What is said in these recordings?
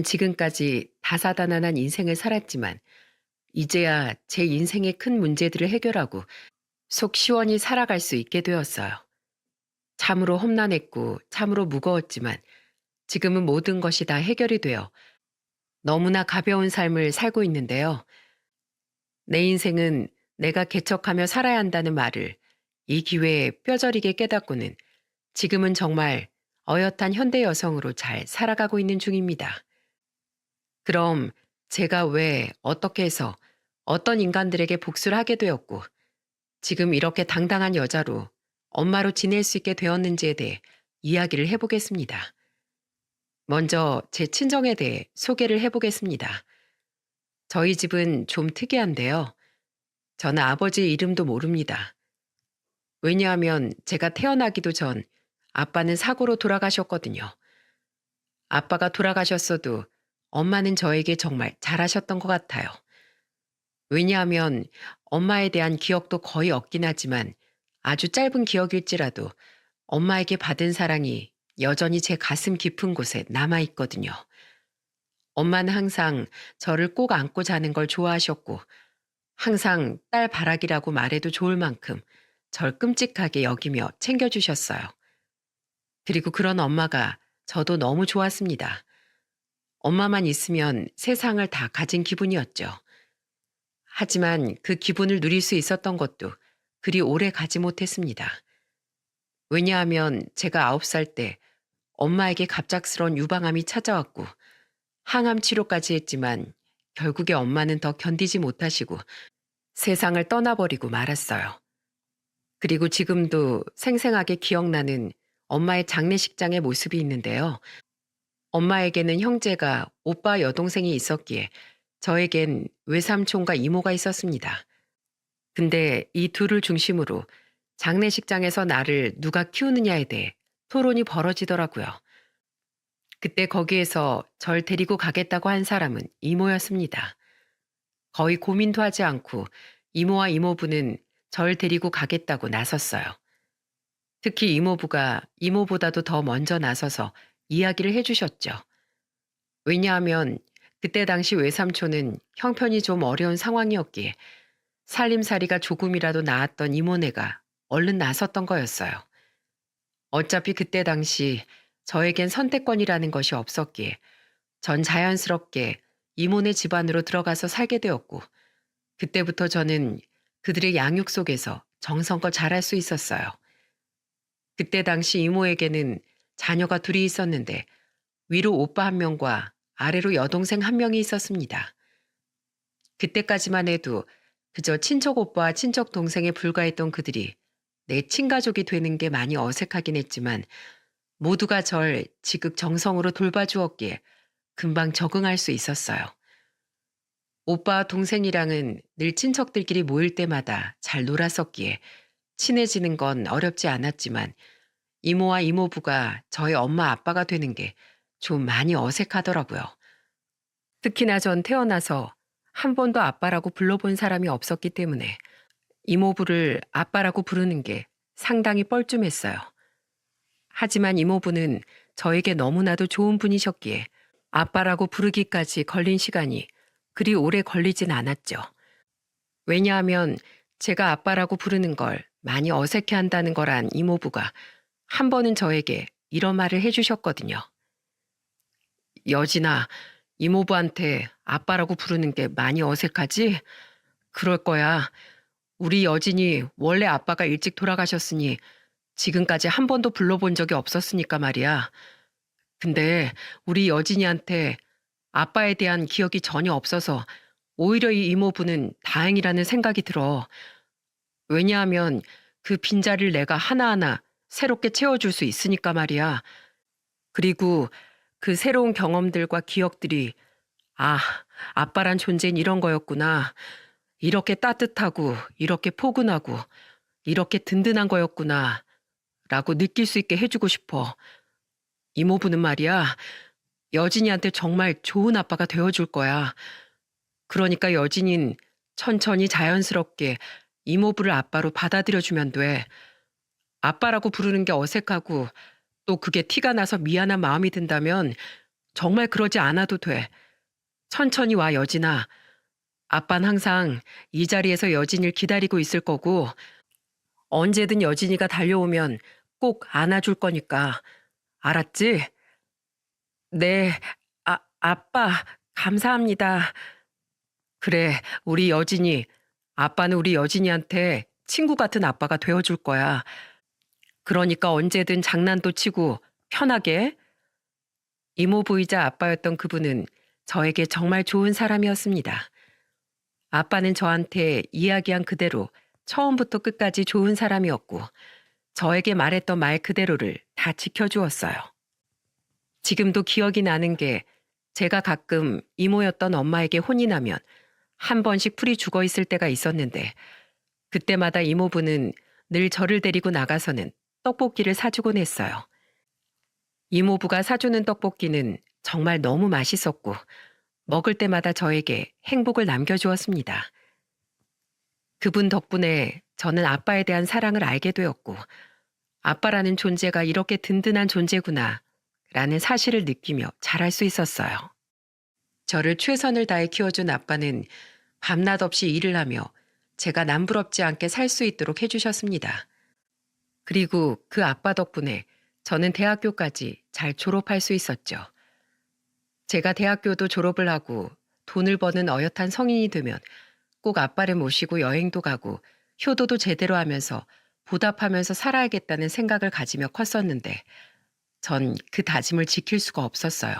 지금까지 다사다난한 인생을 살았지만 이제야 제 인생의 큰 문제들을 해결하고 속 시원히 살아갈 수 있게 되었어요. 참으로 험난했고 참으로 무거웠지만 지금은 모든 것이 다 해결이 되어 너무나 가벼운 삶을 살고 있는데요. 내 인생은 내가 개척하며 살아야 한다는 말을 이 기회에 뼈저리게 깨닫고는 지금은 정말 어엿한 현대 여성으로 잘 살아가고 있는 중입니다. 그럼 제가 왜 어떻게 해서 어떤 인간들에게 복수를 하게 되었고 지금 이렇게 당당한 여자로 엄마로 지낼 수 있게 되었는지에 대해 이야기를 해보겠습니다. 먼저 제 친정에 대해 소개를 해보겠습니다. 저희 집은 좀 특이한데요. 저는 아버지 이름도 모릅니다. 왜냐하면 제가 태어나기도 전 아빠는 사고로 돌아가셨거든요. 아빠가 돌아가셨어도 엄마는 저에게 정말 잘하셨던 것 같아요. 왜냐하면 엄마에 대한 기억도 거의 없긴 하지만 아주 짧은 기억일지라도 엄마에게 받은 사랑이 여전히 제 가슴 깊은 곳에 남아있거든요. 엄마는 항상 저를 꼭 안고 자는 걸 좋아하셨고 항상 딸 바라기라고 말해도 좋을 만큼 절 끔찍하게 여기며 챙겨주셨어요. 그리고 그런 엄마가 저도 너무 좋았습니다. 엄마만 있으면 세상을 다 가진 기분이었죠. 하지만 그 기분을 누릴 수 있었던 것도 그리 오래 가지 못했습니다. 왜냐하면 제가 9살 때 엄마에게 갑작스러운 유방암이 찾아왔고 항암 치료까지 했지만 결국에 엄마는 더 견디지 못하시고 세상을 떠나버리고 말았어요. 그리고 지금도 생생하게 기억나는 엄마의 장례식장의 모습이 있는데요. 엄마에게는 형제가 오빠 여동생이 있었기에 저에겐 외삼촌과 이모가 있었습니다. 근데 이 둘을 중심으로 장례식장에서 나를 누가 키우느냐에 대해 토론이 벌어지더라고요. 그때 거기에서 절 데리고 가겠다고 한 사람은 이모였습니다. 거의 고민도 하지 않고 이모와 이모부는 절 데리고 가겠다고 나섰어요. 특히 이모부가 이모보다도 더 먼저 나서서 이야기를 해주셨죠. 왜냐하면 그때 당시 외삼촌은 형편이 좀 어려운 상황이었기에 살림살이가 조금이라도 나았던 이모네가 얼른 나섰던 거였어요. 어차피 그때 당시 저에겐 선택권이라는 것이 없었기에 전 자연스럽게 이모네 집안으로 들어가서 살게 되었고 그때부터 저는 그들의 양육 속에서 정성껏 자랄 수 있었어요. 그때 당시 이모에게는 자녀가 둘이 있었는데 위로 오빠 한 명과 아래로 여동생 한 명이 있었습니다. 그때까지만 해도 그저 친척 오빠와 친척 동생에 불과했던 그들이 내 친가족이 되는 게 많이 어색하긴 했지만 모두가 절 지극 정성으로 돌봐주었기에 금방 적응할 수 있었어요. 오빠와 동생이랑은 늘 친척들끼리 모일 때마다 잘 놀았었기에 친해지는 건 어렵지 않았지만 이모와 이모부가 저의 엄마 아빠가 되는 게 좀 많이 어색하더라고요. 특히나 전 태어나서 한 번도 아빠라고 불러본 사람이 없었기 때문에 이모부를 아빠라고 부르는 게 상당히 뻘쭘했어요. 하지만 이모부는 저에게 너무나도 좋은 분이셨기에 아빠라고 부르기까지 걸린 시간이 그리 오래 걸리진 않았죠. 왜냐하면 제가 아빠라고 부르는 걸 많이 어색해 한다는 걸 안 이모부가 한 번은 저에게 이런 말을 해주셨거든요. 여진아, 이모부한테 아빠라고 부르는 게 많이 어색하지? 그럴 거야. 우리 여진이 원래 아빠가 일찍 돌아가셨으니 지금까지 한 번도 불러본 적이 없었으니까 말이야. 근데 우리 여진이한테 아빠에 대한 기억이 전혀 없어서 오히려 이 이모부는 다행이라는 생각이 들어. 왜냐하면 그 빈자리를 내가 하나하나 새롭게 채워줄 수 있으니까 말이야. 그리고 그 새로운 경험들과 기억들이 아, 아빠란 존재는 이런 거였구나. 이렇게 따뜻하고 이렇게 포근하고 이렇게 든든한 거였구나. 라고 느낄 수 있게 해주고 싶어. 이모부는 말이야. 여진이한테 정말 좋은 아빠가 되어줄 거야. 그러니까 여진인 천천히 자연스럽게 이모부를 아빠로 받아들여주면 돼. 아빠라고 부르는 게 어색하고 또 그게 티가 나서 미안한 마음이 든다면 정말 그러지 않아도 돼. 천천히 와, 여진아. 아빤 항상 이 자리에서 여진이를 기다리고 있을 거고, 언제든 여진이가 달려오면 꼭 안아줄 거니까. 알았지? 네, 아빠, 감사합니다. 그래, 우리 여진이, 아빠는 우리 여진이한테 친구 같은 아빠가 되어줄 거야. 그러니까 언제든 장난도 치고 편하게. 이모부이자 아빠였던 그분은 저에게 정말 좋은 사람이었습니다. 아빠는 저한테 이야기한 그대로 처음부터 끝까지 좋은 사람이었고, 저에게 말했던 말 그대로를 다 지켜주었어요. 지금도 기억이 나는 게 제가 가끔 이모였던 엄마에게 혼이 나면 한 번씩 풀이 죽어 있을 때가 있었는데, 그때마다 이모부는 늘 저를 데리고 나가서는 떡볶이를 사주곤 했어요. 이모부가 사주는 떡볶이는 정말 너무 맛있었고, 먹을 때마다 저에게 행복을 남겨주었습니다. 그분 덕분에 저는 아빠에 대한 사랑을 알게 되었고, 아빠라는 존재가 이렇게 든든한 존재구나, 라는 사실을 느끼며 자랄 수 있었어요. 저를 최선을 다해 키워준 아빠는 밤낮 없이 일을 하며 제가 남부럽지 않게 살 수 있도록 해주셨습니다. 그리고 그 아빠 덕분에 저는 대학교까지 잘 졸업할 수 있었죠. 제가 대학교도 졸업을 하고 돈을 버는 어엿한 성인이 되면 꼭 아빠를 모시고 여행도 가고 효도도 제대로 하면서 보답하면서 살아야겠다는 생각을 가지며 컸었는데 전 그 다짐을 지킬 수가 없었어요.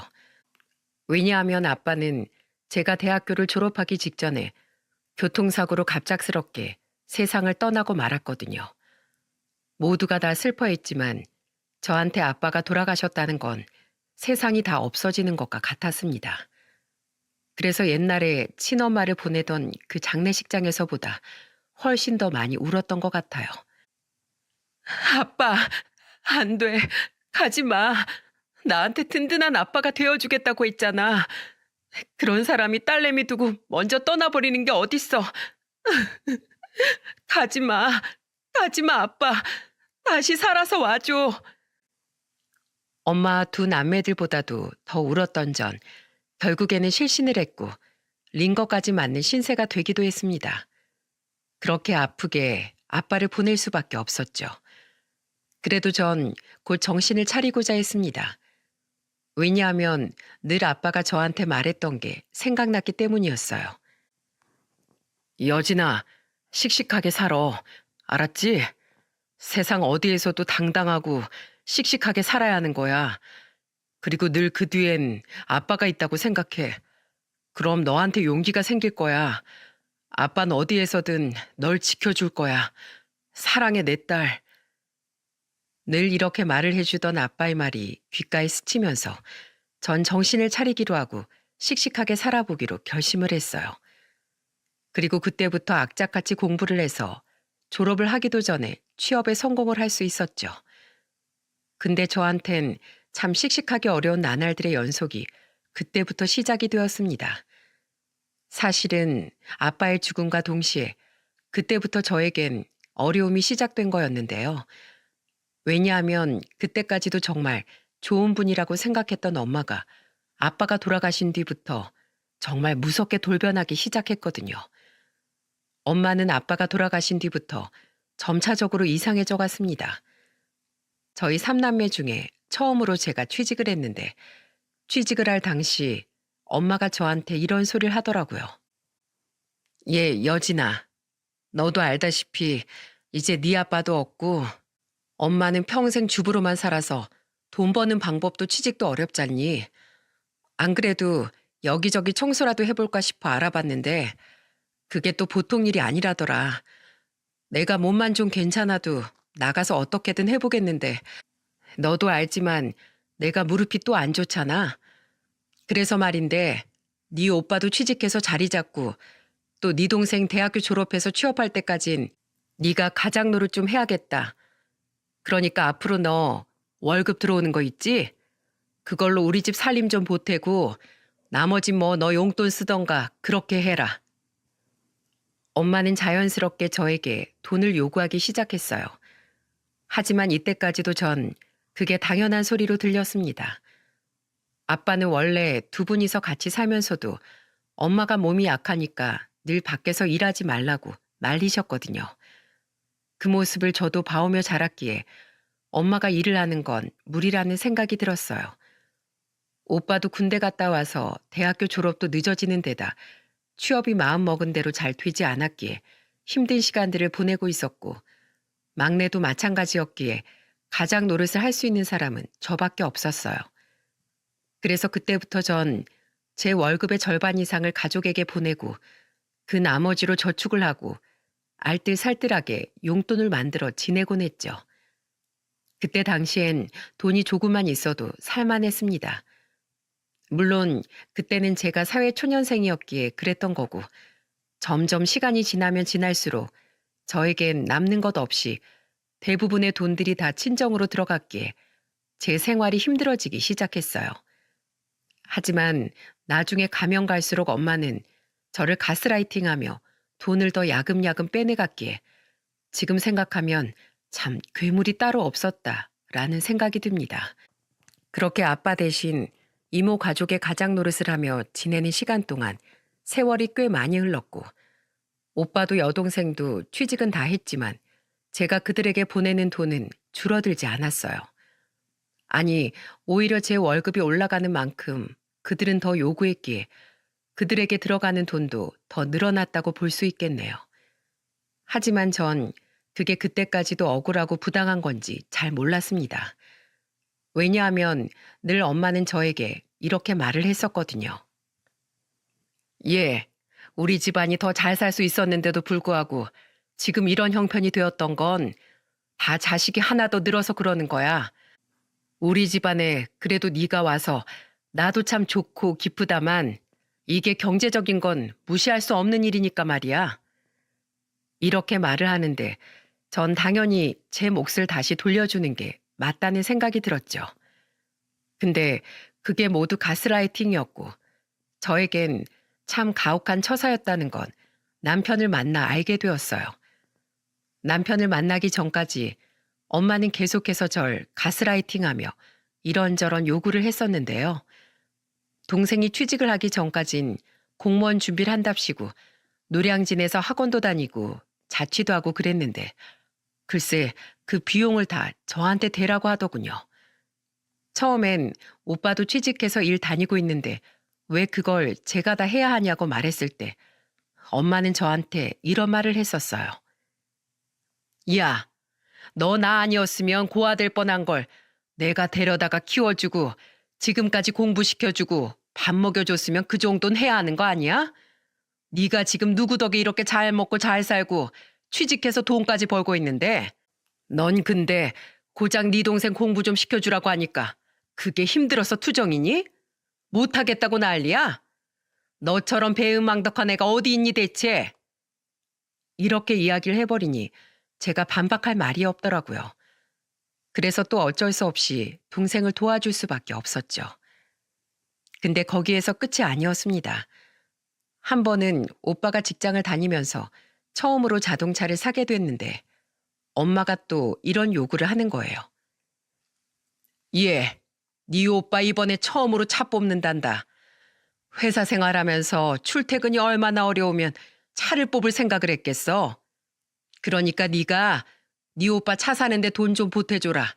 왜냐하면 아빠는 제가 대학교를 졸업하기 직전에 교통사고로 갑작스럽게 세상을 떠나고 말았거든요. 모두가 다 슬퍼했지만 저한테 아빠가 돌아가셨다는 건 세상이 다 없어지는 것과 같았습니다. 그래서 옛날에 친엄마를 보내던 그 장례식장에서보다 훨씬 더 많이 울었던 것 같아요. 아빠, 안 돼. 가지 마. 나한테 든든한 아빠가 되어주겠다고 했잖아. 그런 사람이 딸내미 두고 먼저 떠나버리는 게 어딨어. 가지 마. 가지 마, 아빠. 다시 살아서 와줘. 엄마 두 남매들보다도 더 울었던 전 결국에는 실신을 했고 링거까지 맞는 신세가 되기도 했습니다. 그렇게 아프게 아빠를 보낼 수밖에 없었죠. 그래도 전 곧 정신을 차리고자 했습니다. 왜냐하면 늘 아빠가 저한테 말했던 게 생각났기 때문이었어요. 여진아, 씩씩하게 살아. 알았지? 세상 어디에서도 당당하고 씩씩하게 살아야 하는 거야. 그리고 늘 그 뒤엔 아빠가 있다고 생각해. 그럼 너한테 용기가 생길 거야. 아빠는 어디에서든 널 지켜줄 거야. 사랑해, 내 딸. 늘 이렇게 말을 해주던 아빠의 말이 귓가에 스치면서 전 정신을 차리기로 하고 씩씩하게 살아보기로 결심을 했어요. 그리고 그때부터 악착같이 공부를 해서 졸업을 하기도 전에 취업에 성공을 할 수 있었죠. 근데 저한텐 참 씩씩하기 어려운 나날들의 연속이 그때부터 시작이 되었습니다. 사실은 아빠의 죽음과 동시에 그때부터 저에겐 어려움이 시작된 거였는데요. 왜냐하면 그때까지도 정말 좋은 분이라고 생각했던 엄마가 아빠가 돌아가신 뒤부터 정말 무섭게 돌변하기 시작했거든요. 엄마는 아빠가 돌아가신 뒤부터 점차적으로 이상해져 갔습니다. 저희 3남매 중에 처음으로 제가 취직을 했는데 취직을 할 당시 엄마가 저한테 이런 소리를 하더라고요. 여진아, 너도 알다시피 이제 네 아빠도 없고 엄마는 평생 주부로만 살아서 돈 버는 방법도 취직도 어렵잖니. 안 그래도 여기저기 청소라도 해볼까 싶어 알아봤는데 그게 또 보통 일이 아니라더라. 내가 몸만 좀 괜찮아도 나가서 어떻게든 해보겠는데 너도 알지만 내가 무릎이 또 안 좋잖아. 그래서 말인데 네 오빠도 취직해서 자리 잡고 또 네 동생 대학교 졸업해서 취업할 때까진 네가 가장 노릇 좀 해야겠다. 그러니까 앞으로 너 월급 들어오는 거 있지? 그걸로 우리 집 살림 좀 보태고 나머지 뭐 너 용돈 쓰던가 그렇게 해라. 엄마는 자연스럽게 저에게 돈을 요구하기 시작했어요. 하지만 이때까지도 전 그게 당연한 소리로 들렸습니다. 아빠는 원래 두 분이서 같이 살면서도 엄마가 몸이 약하니까 늘 밖에서 일하지 말라고 말리셨거든요. 그 모습을 저도 봐오며 자랐기에 엄마가 일을 하는 건 무리라는 생각이 들었어요. 오빠도 군대 갔다 와서 대학교 졸업도 늦어지는 데다 취업이 마음먹은 대로 잘 되지 않았기에 힘든 시간들을 보내고 있었고, 막내도 마찬가지였기에 가장 노릇을 할 수 있는 사람은 저밖에 없었어요. 그래서 그때부터 전 제 월급의 절반 이상을 가족에게 보내고 그 나머지로 저축을 하고 알뜰살뜰하게 용돈을 만들어 지내곤 했죠. 그때 당시엔 돈이 조금만 있어도 살만했습니다. 물론 그때는 제가 사회초년생이었기에 그랬던 거고, 점점 시간이 지나면 지날수록 저에겐 남는 것 없이 대부분의 돈들이 다 친정으로 들어갔기에 제 생활이 힘들어지기 시작했어요. 하지만 나중에 가면 갈수록 엄마는 저를 가스라이팅하며 돈을 더 야금야금 빼내갔기에 지금 생각하면 참 괴물이 따로 없었다라는 생각이 듭니다. 그렇게 아빠 대신 이모 가족의 가장 노릇을 하며 지내는 시간 동안 세월이 꽤 많이 흘렀고, 오빠도 여동생도 취직은 다 했지만 제가 그들에게 보내는 돈은 줄어들지 않았어요. 아니, 오히려 제 월급이 올라가는 만큼 그들은 더 요구했기에 그들에게 들어가는 돈도 더 늘어났다고 볼 수 있겠네요. 하지만 전 그게 그때까지도 억울하고 부당한 건지 잘 몰랐습니다. 왜냐하면 늘 엄마는 저에게 이렇게 말을 했었거든요. 예, 우리 집안이 더 잘 살 수 있었는데도 불구하고 지금 이런 형편이 되었던 건 다 자식이 하나 더 늘어서 그러는 거야. 우리 집안에 그래도 네가 와서 나도 참 좋고 기쁘다만 이게 경제적인 건 무시할 수 없는 일이니까 말이야. 이렇게 말을 하는데 전 당연히 제 몫을 다시 돌려주는 게 맞다는 생각이 들었죠. 근데 그게 모두 가스라이팅이었고 저에겐 참 가혹한 처사였다는 건 남편을 만나 알게 되었어요. 남편을 만나기 전까지 엄마는 계속해서 절 가스라이팅하며 이런저런 요구를 했었는데요. 동생이 취직을 하기 전까진 공무원 준비를 한답시고 노량진에서 학원도 다니고 자취도 하고 그랬는데 글쎄 그 비용을 다 저한테 대라고 하더군요. 처음엔 오빠도 취직해서 일 다니고 있는데 왜 그걸 제가 다 해야 하냐고 말했을 때 엄마는 저한테 이런 말을 했었어요. 야, 너 나 아니었으면 고아될 뻔한 걸 내가 데려다가 키워주고 지금까지 공부시켜주고 밥 먹여줬으면 그 정도는 해야 하는 거 아니야? 네가 지금 누구 덕에 이렇게 잘 먹고 잘 살고 취직해서 돈까지 벌고 있는데 넌 근데 고작 네 동생 공부 좀 시켜주라고 하니까 그게 힘들어서 투정이니? 못하겠다고 난리야? 너처럼 배은망덕한 애가 어디 있니 대체? 이렇게 이야기를 해버리니 제가 반박할 말이 없더라고요. 그래서 또 어쩔 수 없이 동생을 도와줄 수밖에 없었죠. 근데 거기에서 끝이 아니었습니다. 한 번은 오빠가 직장을 다니면서 처음으로 자동차를 사게 됐는데 엄마가 또 이런 요구를 하는 거예요. 예, 네 오빠 이번에 처음으로 차 뽑는단다. 회사 생활하면서 출퇴근이 얼마나 어려우면 차를 뽑을 생각을 했겠어. 그러니까 네가 네 오빠 차 사는데 돈 좀 보태줘라.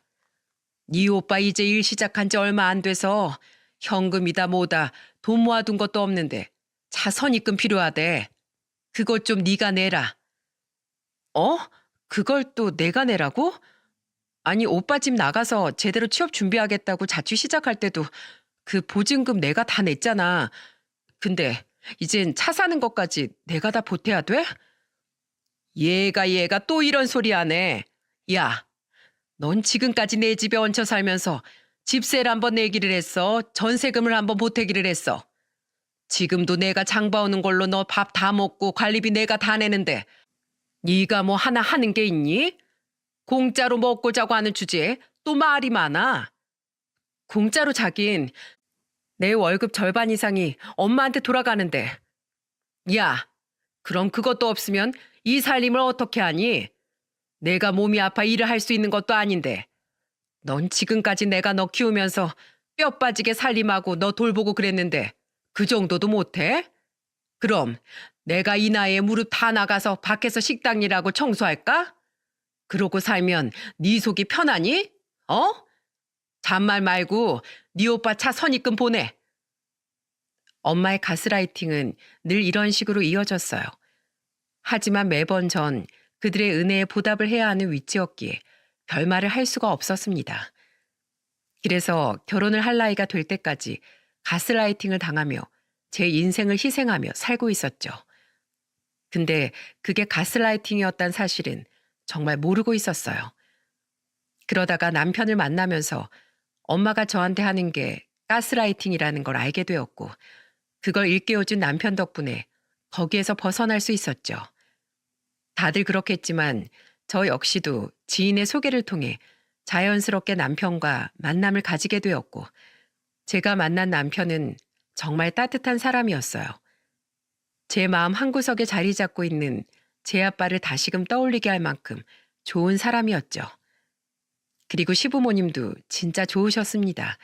네 오빠 이제 일 시작한 지 얼마 안 돼서 현금이다 뭐다 돈 모아둔 것도 없는데 차 선입금 필요하대. 그것 좀 네가 내라. 어? 그걸 또 내가 내라고? 아니 오빠 집 나가서 제대로 취업 준비하겠다고 자취 시작할 때도 그 보증금 내가 다 냈잖아. 근데 이젠 차 사는 것까지 내가 다 보태야 돼? 얘가 또 이런 소리 하네. 야, 넌 지금까지 내 집에 얹혀 살면서 집세를 한번 내기를 했어. 전세금을 한번 보태기를 했어. 지금도 내가 장 봐오는 걸로 너 밥 다 먹고 관리비 내가 다 내는데 네가 뭐 하나 하는 게 있니? 공짜로 먹고 자고 하는 주제에 또 말이 많아. 공짜로 자긴 내 월급 절반 이상이 엄마한테 돌아가는데. 야, 그럼 그것도 없으면 이 살림을 어떻게 하니? 내가 몸이 아파 일을 할 수 있는 것도 아닌데. 넌 지금까지 내가 너 키우면서 뼈 빠지게 살림하고 너 돌보고 그랬는데 그 정도도 못해? 그럼 내가 이 나이에 무릎 다 나가서 밖에서 식당 일하고 청소할까? 그러고 살면 네 속이 편하니? 어? 잔말 말고 네 오빠 차 선입금 보내. 엄마의 가스라이팅은 늘 이런 식으로 이어졌어요. 하지만 매번 전 그들의 은혜에 보답을 해야 하는 위치였기에 별말을 할 수가 없었습니다. 그래서 결혼을 할 나이가 될 때까지 가스라이팅을 당하며 제 인생을 희생하며 살고 있었죠. 근데 그게 가스라이팅이었단 사실은 정말 모르고 있었어요. 그러다가 남편을 만나면서 엄마가 저한테 하는 게 가스라이팅이라는 걸 알게 되었고, 그걸 일깨워준 남편 덕분에 거기에서 벗어날 수 있었죠. 다들 그렇겠지만 저 역시도 지인의 소개를 통해 자연스럽게 남편과 만남을 가지게 되었고, 제가 만난 남편은 정말 따뜻한 사람이었어요. 제 마음 한구석에 자리 잡고 있는 제 아빠를 다시금 떠올리게 할 만큼 좋은 사람이었죠. 그리고 시부모님도 진짜 좋으셨습니다.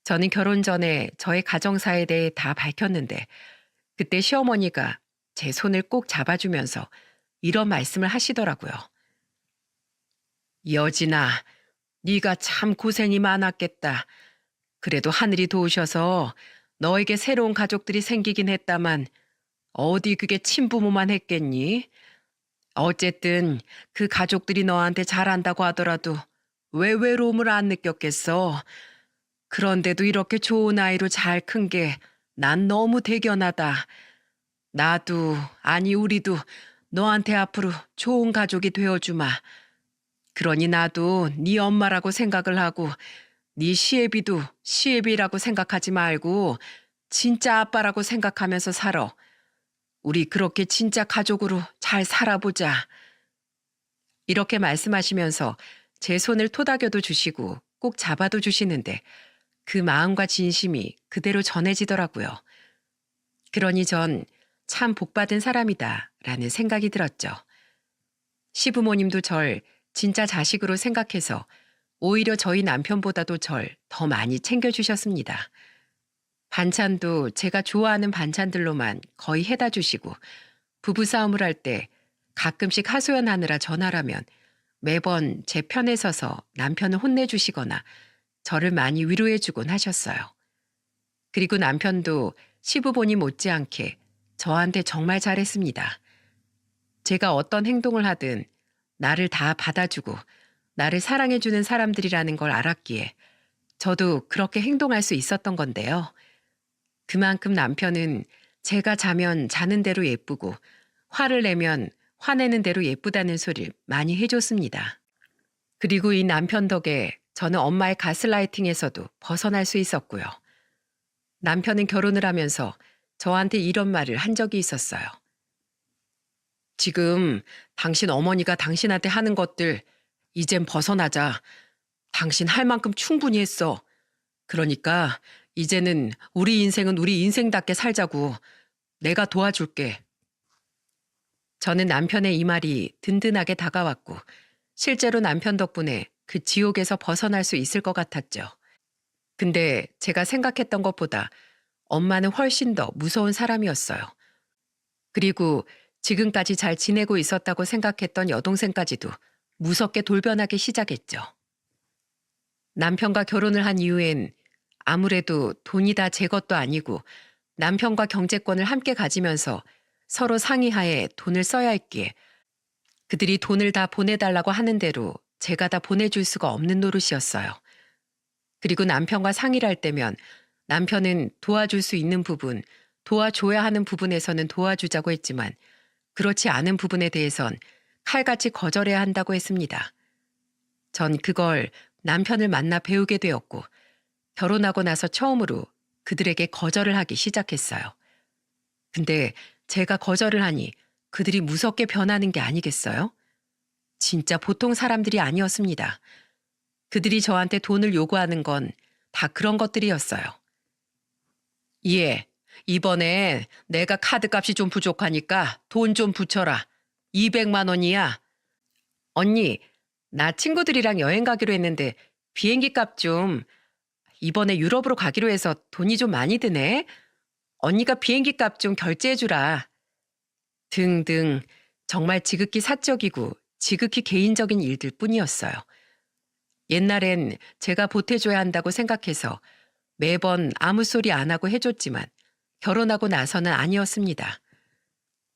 저는 결혼 전에 저의 가정사에 대해 다 밝혔는데 그때 시어머니가 제 손을 꼭 잡아주면서 이런 말씀을 하시더라고요. 여진아, 네가 참 고생이 많았겠다. 그래도 하늘이 도우셔서 너에게 새로운 가족들이 생기긴 했다만 어디 그게 친부모만 했겠니? 어쨌든 그 가족들이 너한테 잘한다고 하더라도 왜 외로움을 안 느꼈겠어? 그런데도 이렇게 좋은 아이로 잘 큰 게 난 너무 대견하다. 나도, 아니 우리도 너한테 앞으로 좋은 가족이 되어주마. 그러니 나도 네 엄마라고 생각을 하고 네 시애비도 시애비라고 생각하지 말고 진짜 아빠라고 생각하면서 살아. 우리 그렇게 진짜 가족으로 잘 살아보자. 이렇게 말씀하시면서 제 손을 토닥여도 주시고 꼭 잡아도 주시는데 그 마음과 진심이 그대로 전해지더라고요. 그러니 전 참 복받은 사람이다 라는 생각이 들었죠. 시부모님도 절 진짜 자식으로 생각해서 오히려 저희 남편보다도 절 더 많이 챙겨주셨습니다. 반찬도 제가 좋아하는 반찬들로만 거의 해다 주시고 부부싸움을 할 때 가끔씩 하소연하느라 전화라면 매번 제 편에 서서 남편을 혼내주시거나 저를 많이 위로해주곤 하셨어요. 그리고 남편도 시부모님 못지않게 저한테 정말 잘했습니다. 제가 어떤 행동을 하든 나를 다 받아주고 나를 사랑해주는 사람들이라는 걸 알았기에 저도 그렇게 행동할 수 있었던 건데요. 그만큼 남편은 제가 자면 자는 대로 예쁘고 화를 내면 화내는 대로 예쁘다는 소리를 많이 해줬습니다. 그리고 이 남편 덕에 저는 엄마의 가스라이팅에서도 벗어날 수 있었고요. 남편은 결혼을 하면서 저한테 이런 말을 한 적이 있었어요. 지금 당신 어머니가 당신한테 하는 것들 이젠 벗어나자. 당신 할 만큼 충분히 했어. 그러니까 이제는 우리 인생은 우리 인생답게 살자고. 내가 도와줄게. 저는 남편의 이 말이 든든하게 다가왔고 실제로 남편 덕분에 그 지옥에서 벗어날 수 있을 것 같았죠. 근데 제가 생각했던 것보다 엄마는 훨씬 더 무서운 사람이었어요. 그리고 지금까지 잘 지내고 있었다고 생각했던 여동생까지도 무섭게 돌변하기 시작했죠. 남편과 결혼을 한 이후엔 아무래도 돈이 다 제 것도 아니고 남편과 경제권을 함께 가지면서 서로 상의하에 돈을 써야 했기에 그들이 돈을 다 보내달라고 하는 대로 제가 다 보내줄 수가 없는 노릇이었어요. 그리고 남편과 상의를 할 때면 남편은 도와줄 수 있는 부분, 도와줘야 하는 부분에서는 도와주자고 했지만 그렇지 않은 부분에 대해선 칼같이 거절해야 한다고 했습니다. 전 그걸 남편을 만나 배우게 되었고 결혼하고 나서 처음으로 그들에게 거절을 하기 시작했어요. 근데 제가 거절을 하니 그들이 무섭게 변하는 게 아니겠어요? 진짜 보통 사람들이 아니었습니다. 그들이 저한테 돈을 요구하는 건 다 그런 것들이었어요. 예, 이번에 내가 카드값이 좀 부족하니까 돈 좀 붙여라. 200만 원이야. 언니, 나 친구들이랑 여행 가기로 했는데 비행기 값 좀 이번에 유럽으로 가기로 해서 돈이 좀 많이 드네. 언니가 비행기 값 좀 결제해주라. 등등 정말 지극히 사적이고 지극히 개인적인 일들 뿐이었어요. 옛날엔 제가 보태줘야 한다고 생각해서 매번 아무 소리 안 하고 해줬지만 결혼하고 나서는 아니었습니다.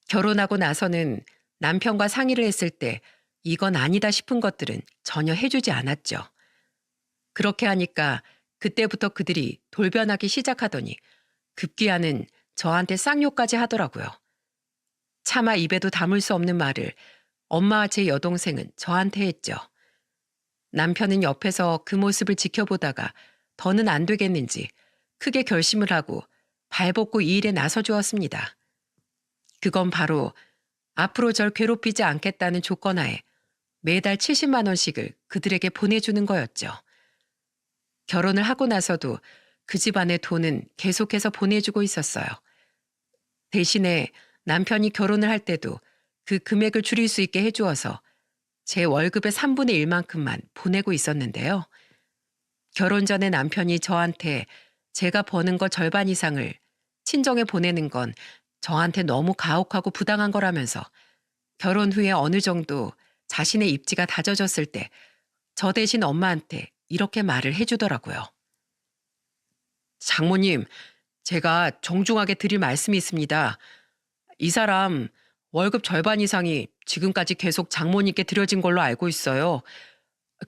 결혼하고 나서는 남편과 상의를 했을 때 이건 아니다 싶은 것들은 전혀 해주지 않았죠. 그렇게 하니까 그때부터 그들이 돌변하기 시작하더니 급기야는 저한테 쌍욕까지 하더라고요. 차마 입에도 담을 수 없는 말을 엄마와 제 여동생은 저한테 했죠. 남편은 옆에서 그 모습을 지켜보다가 더는 안 되겠는지 크게 결심을 하고 발벗고 이 일에 나서 주었습니다. 그건 바로 앞으로 절 괴롭히지 않겠다는 조건하에 매달 70만 원씩을 그들에게 보내주는 거였죠. 결혼을 하고 나서도 그 집안의 돈은 계속해서 보내주고 있었어요. 대신에 남편이 결혼을 할 때도 그 금액을 줄일 수 있게 해주어서 제 월급의 3분의 1만큼만 보내고 있었는데요. 결혼 전에 남편이 저한테 제가 버는 거 절반 이상을 친정에 보내는 건 저한테 너무 가혹하고 부당한 거라면서 결혼 후에 어느 정도 자신의 입지가 다져졌을 때 저 대신 엄마한테 이렇게 말을 해주더라고요. 장모님, 제가 정중하게 드릴 말씀이 있습니다. 이 사람 월급 절반 이상이 지금까지 계속 장모님께 드려진 걸로 알고 있어요.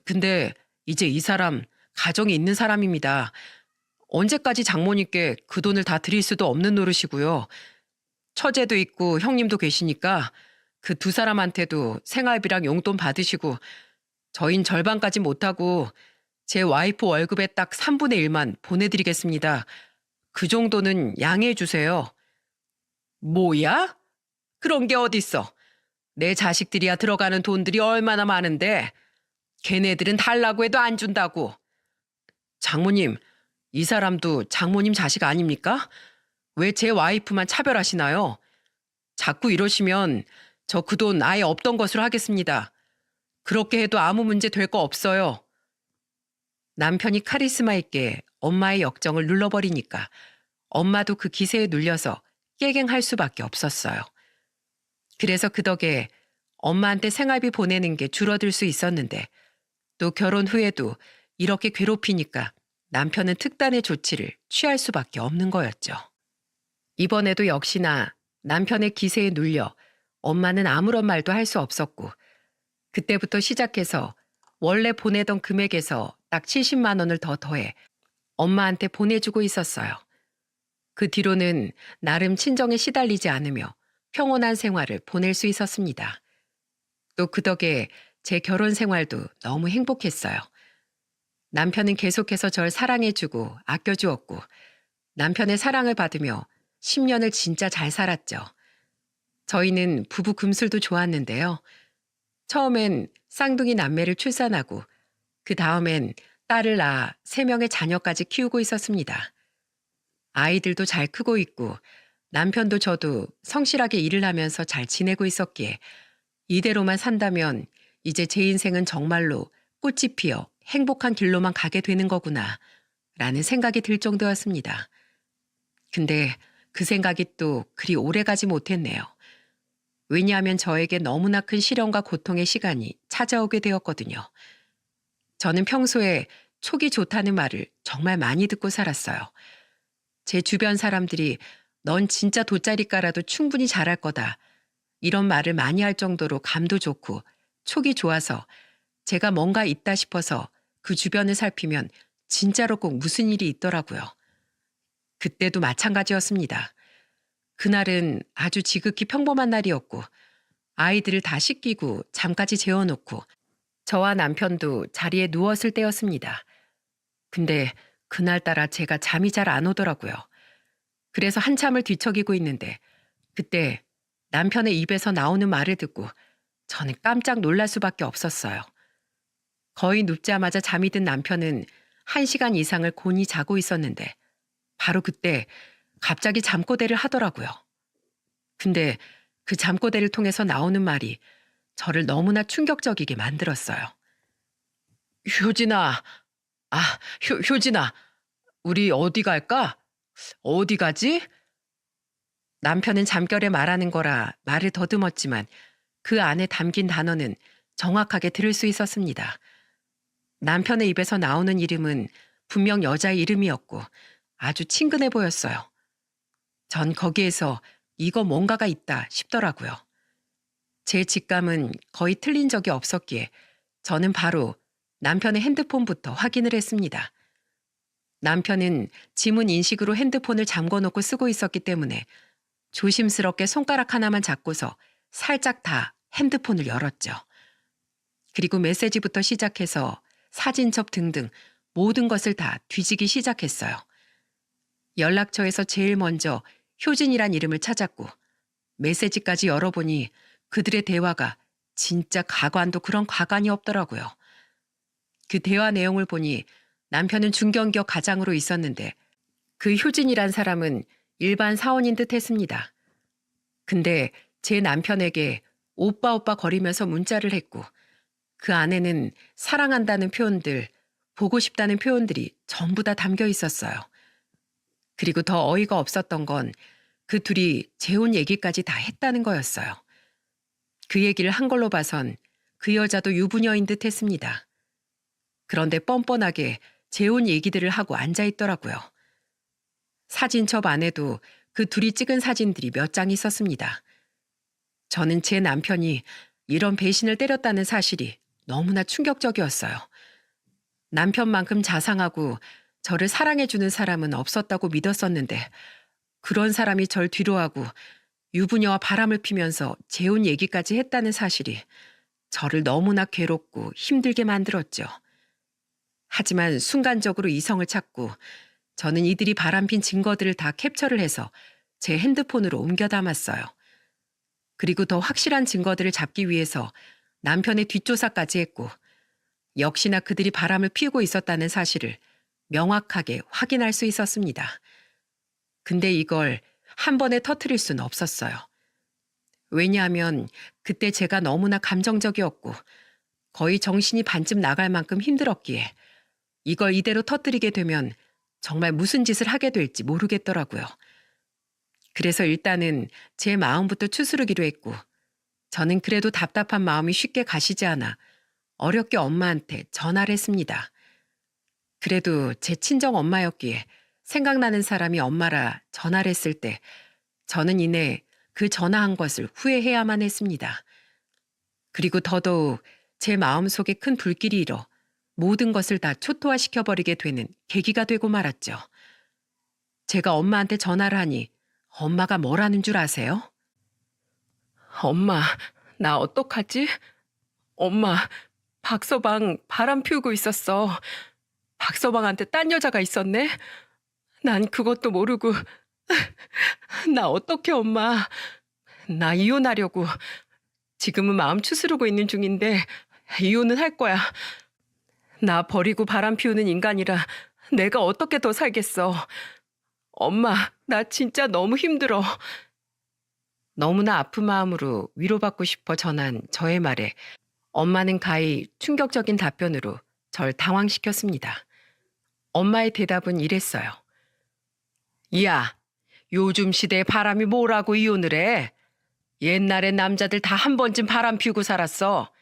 근데 이제 이 사람 가정이 있는 사람입니다. 언제까지 장모님께 그 돈을 다 드릴 수도 없는 노릇이고요. 처제도 있고 형님도 계시니까 그 두 사람한테도 생활비랑 용돈 받으시고 저흰 절반까지 못하고 제 와이프 월급의 딱 3분의 1만 보내드리겠습니다. 그 정도는 양해해 주세요. 뭐야? 그런 게 어딨어. 내 자식들이야 들어가는 돈들이 얼마나 많은데 걔네들은 달라고 해도 안 준다고. 장모님, 이 사람도 장모님 자식 아닙니까? 왜 제 와이프만 차별하시나요? 자꾸 이러시면 저 그 돈 아예 없던 것으로 하겠습니다. 그렇게 해도 아무 문제 될 거 없어요. 남편이 카리스마 있게 엄마의 역정을 눌러버리니까 엄마도 그 기세에 눌려서 깨갱할 수밖에 없었어요. 그래서 그 덕에 엄마한테 생활비 보내는 게 줄어들 수 있었는데 또 결혼 후에도 이렇게 괴롭히니까 남편은 특단의 조치를 취할 수밖에 없는 거였죠. 이번에도 역시나 남편의 기세에 눌려 엄마는 아무런 말도 할 수 없었고 그때부터 시작해서 원래 보내던 금액에서 딱 70만 원을 더 더해 엄마한테 보내주고 있었어요. 그 뒤로는 나름 친정에 시달리지 않으며 평온한 생활을 보낼 수 있었습니다. 또 그 덕에 제 결혼 생활도 너무 행복했어요. 남편은 계속해서 절 사랑해주고 아껴주었고 남편의 사랑을 받으며 10년을 진짜 잘 살았죠. 저희는 부부 금슬도 좋았는데요. 처음엔 쌍둥이 남매를 출산하고 그 다음엔 딸을 낳아 3명의 자녀까지 키우고 있었습니다. 아이들도 잘 크고 있고 남편도 저도 성실하게 일을 하면서 잘 지내고 있었기에 이대로만 산다면 이제 제 인생은 정말로 꽃이 피어 행복한 길로만 가게 되는 거구나 라는 생각이 들 정도였습니다. 근데 그 생각이 또 그리 오래가지 못했네요. 왜냐하면 저에게 너무나 큰 시련과 고통의 시간이 찾아오게 되었거든요. 저는 평소에 촉이 좋다는 말을 정말 많이 듣고 살았어요. 제 주변 사람들이 넌 진짜 돗자리 깔아도 충분히 잘할 거다. 이런 말을 많이 할 정도로 감도 좋고 촉이 좋아서 제가 뭔가 있다 싶어서 그 주변을 살피면 진짜로 꼭 무슨 일이 있더라고요. 그때도 마찬가지였습니다. 그날은 아주 지극히 평범한 날이었고 아이들을 다 씻기고 잠까지 재워놓고 저와 남편도 자리에 누웠을 때였습니다. 근데 그날따라 제가 잠이 잘 안 오더라고요. 그래서 한참을 뒤척이고 있는데 그때 남편의 입에서 나오는 말을 듣고 저는 깜짝 놀랄 수밖에 없었어요. 거의 눕자마자 잠이 든 남편은 1시간 이상을 곤히 자고 있었는데 바로 그때 갑자기 잠꼬대를 하더라고요. 근데 그 잠꼬대를 통해서 나오는 말이 저를 너무나 충격적이게 만들었어요. 효진아, 효진아, 우리 어디 갈까? 어디 가지? 남편은 잠결에 말하는 거라 말을 더듬었지만 그 안에 담긴 단어는 정확하게 들을 수 있었습니다. 남편의 입에서 나오는 이름은 분명 여자의 이름이었고 아주 친근해 보였어요. 전 거기에서 이거 뭔가가 있다 싶더라고요. 제 직감은 거의 틀린 적이 없었기에 저는 바로 남편의 핸드폰부터 확인을 했습니다. 남편은 지문 인식으로 핸드폰을 잠궈놓고 쓰고 있었기 때문에 조심스럽게 손가락 하나만 잡고서 살짝 다 핸드폰을 열었죠. 그리고 메시지부터 시작해서 사진첩 등등 모든 것을 다 뒤지기 시작했어요. 연락처에서 제일 먼저 효진이란 이름을 찾았고 메시지까지 열어보니 그들의 대화가 진짜 가관도 그런 가관이 없더라고요. 그 대화 내용을 보니 남편은 중견기업 가장으로 있었는데 그 효진이란 사람은 일반 사원인 듯 했습니다. 근데 제 남편에게 오빠 오빠 거리면서 문자를 했고 그 안에는 사랑한다는 표현들, 보고 싶다는 표현들이 전부 다 담겨 있었어요. 그리고 더 어이가 없었던 건 그 둘이 재혼 얘기까지 다 했다는 거였어요. 그 얘기를 한 걸로 봐선 그 여자도 유부녀인 듯 했습니다. 그런데 뻔뻔하게 재혼 얘기들을 하고 앉아 있더라고요. 사진첩 안에도 그 둘이 찍은 사진들이 몇 장 있었습니다. 저는 제 남편이 이런 배신을 때렸다는 사실이 너무나 충격적이었어요. 남편만큼 자상하고 저를 사랑해주는 사람은 없었다고 믿었었는데 그런 사람이 절 뒤로하고 유부녀와 바람을 피면서 재혼 얘기까지 했다는 사실이 저를 너무나 괴롭고 힘들게 만들었죠. 하지만 순간적으로 이성을 찾고 저는 이들이 바람핀 증거들을 다 캡처를 해서 제 핸드폰으로 옮겨 담았어요. 그리고 더 확실한 증거들을 잡기 위해서 남편의 뒷조사까지 했고 역시나 그들이 바람을 피우고 있었다는 사실을 명확하게 확인할 수 있었습니다. 근데 이걸 한 번에 터뜨릴 수는 없었어요. 왜냐하면 그때 제가 너무나 감정적이었고 거의 정신이 반쯤 나갈 만큼 힘들었기에 이걸 이대로 터뜨리게 되면 정말 무슨 짓을 하게 될지 모르겠더라고요. 그래서 일단은 제 마음부터 추스르기로 했고 저는 그래도 답답한 마음이 쉽게 가시지 않아 어렵게 엄마한테 전화를 했습니다. 그래도 제 친정 엄마였기에 생각나는 사람이 엄마라 전화를 했을 때 저는 이내 그 전화한 것을 후회해야만 했습니다. 그리고 더더욱 제 마음속에 큰 불길이 일어 모든 것을 다 초토화시켜버리게 되는 계기가 되고 말았죠. 제가 엄마한테 전화를 하니 엄마가 뭐라는 줄 아세요? 엄마, 나 어떡하지? 엄마, 박서방 바람 피우고 있었어. 박서방한테 딴 여자가 있었네? 난 그것도 모르고. 나 어떡해, 엄마. 나 이혼하려고. 지금은 마음 추스르고 있는 중인데 이혼은 할 거야. 나 버리고 바람 피우는 인간이라 내가 어떻게 더 살겠어. 엄마, 나 진짜 너무 힘들어. 너무나 아픈 마음으로 위로받고 싶어 전한 저의 말에 엄마는 가히 충격적인 답변으로 절 당황시켰습니다. 엄마의 대답은 이랬어요. 야, 요즘 시대에 바람이 뭐라고 이혼을 해? 옛날에 남자들 다 한 번쯤 바람 피우고 살았어.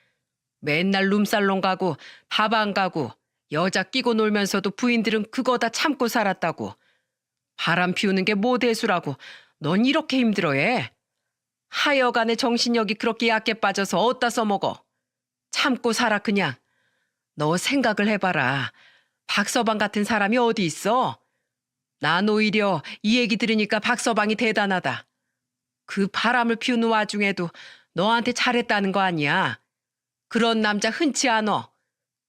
맨날 룸살롱 가고 밥 안 가고 여자 끼고 놀면서도 부인들은 그거 다 참고 살았다고. 바람 피우는 게 뭐 대수라고 넌 이렇게 힘들어해? 하여간에 정신력이 그렇게 약해 빠져서 어디다 써먹어. 참고 살아 그냥. 너 생각을 해봐라. 박서방 같은 사람이 어디 있어? 난 오히려 이 얘기 들으니까 박서방이 대단하다. 그 바람을 피우는 와중에도 너한테 잘했다는 거 아니야. 그런 남자 흔치 않어.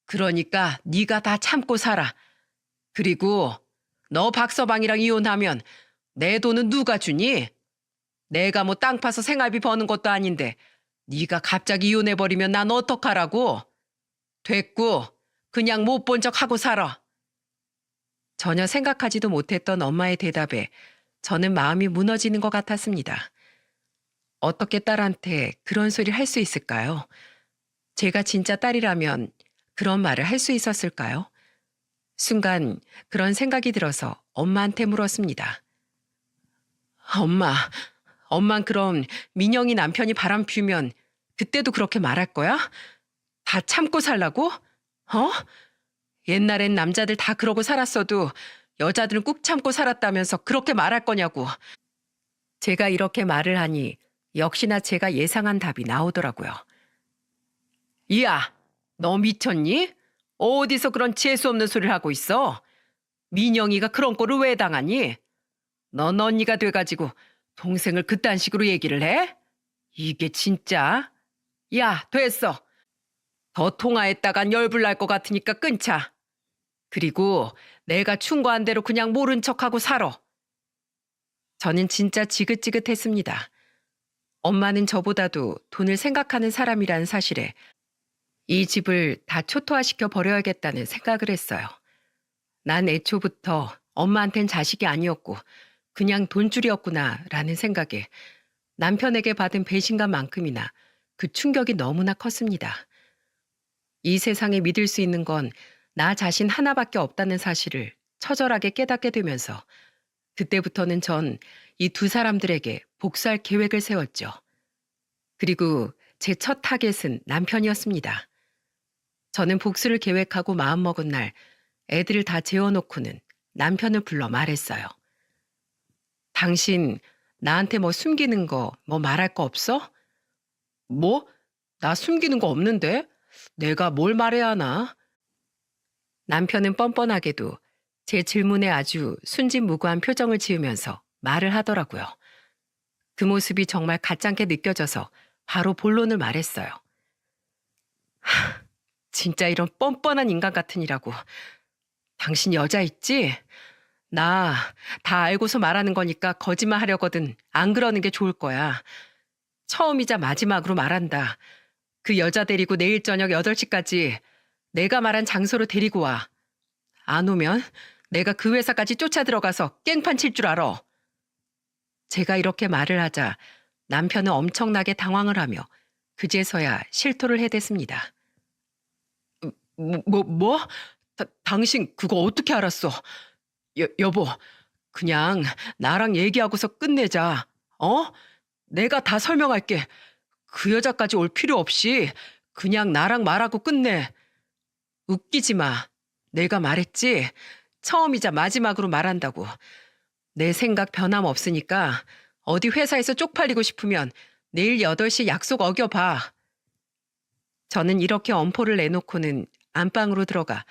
그러니까 네가 다 참고 살아. 그리고 너 박서방이랑 이혼하면 내 돈은 누가 주니? 내가 뭐 땅 파서 생활비 버는 것도 아닌데 네가 갑자기 이혼해버리면 난 어떡하라고? 됐고 그냥 못 본 척 하고 살아. 전혀 생각하지도 못했던 엄마의 대답에 저는 마음이 무너지는 것 같았습니다. 어떻게 딸한테 그런 소리를 할 수 있을까요? 제가 진짜 딸이라면 그런 말을 할 수 있었을까요? 순간 그런 생각이 들어서 엄마한테 물었습니다. 엄마, 엄만 그럼 민영이 남편이 바람 피우면 그때도 그렇게 말할 거야? 다 참고 살라고? 어? 옛날엔 남자들 다 그러고 살았어도 여자들은 꾹 참고 살았다면서 그렇게 말할 거냐고. 제가 이렇게 말을 하니 역시나 제가 예상한 답이 나오더라고요. 이야, 너 미쳤니? 어디서 그런 재수없는 소리를 하고 있어? 민영이가 그런 꼴을 왜 당하니? 넌 언니가 돼가지고 동생을 그딴 식으로 얘기를 해? 이게 진짜? 야, 됐어. 더 통화했다간 열불 날 것 같으니까 끊자. 그리고 내가 충고한 대로 그냥 모른 척하고 살아. 저는 진짜 지긋지긋했습니다. 엄마는 저보다도 돈을 생각하는 사람이라는 사실에 이 집을 다 초토화시켜 버려야겠다는 생각을 했어요. 난 애초부터 엄마한텐 자식이 아니었고 그냥 돈줄이었구나라는 생각에 남편에게 받은 배신감만큼이나 그 충격이 너무나 컸습니다. 이 세상에 믿을 수 있는 건 나 자신 하나밖에 없다는 사실을 처절하게 깨닫게 되면서 그때부터는 전 이 두 사람들에게 복수할 계획을 세웠죠. 그리고 제 첫 타겟은 남편이었습니다. 저는 복수를 계획하고 마음먹은 날 애들을 다 재워놓고는 남편을 불러 말했어요. 당신 나한테 뭐 숨기는 거, 뭐 말할 거 없어? 뭐? 나 숨기는 거 없는데? 내가 뭘 말해야 하나? 남편은 뻔뻔하게도 제 질문에 아주 순진무구한 표정을 지으면서 말을 하더라고요. 그 모습이 정말 가짠게 느껴져서 바로 본론을 말했어요. 진짜 이런 뻔뻔한 인간 같으니라고. 당신 여자 있지? 나 다 알고서 말하는 거니까 거짓말 하려거든 안 그러는 게 좋을 거야. 처음이자 마지막으로 말한다. 그 여자 데리고 내일 저녁 8시까지 내가 말한 장소로 데리고 와. 안 오면 내가 그 회사까지 쫓아 들어가서 깽판 칠 줄 알아. 제가 이렇게 말을 하자 남편은 엄청나게 당황을 하며 그제서야 실토를 해댔습니다. 뭐? 당신 그거 어떻게 알았어? 여보, 그냥 나랑 얘기하고서 끝내자. 어? 내가 다 설명할게. 그 여자까지 올 필요 없이 그냥 나랑 말하고 끝내. 웃기지 마. 내가 말했지. 처음이자 마지막으로 말한다고. 내 생각 변함없으니까 어디 회사에서 쪽팔리고 싶으면 내일 8시 약속 어겨봐. 저는 이렇게 엄포를 내놓고는 안방으로 들어가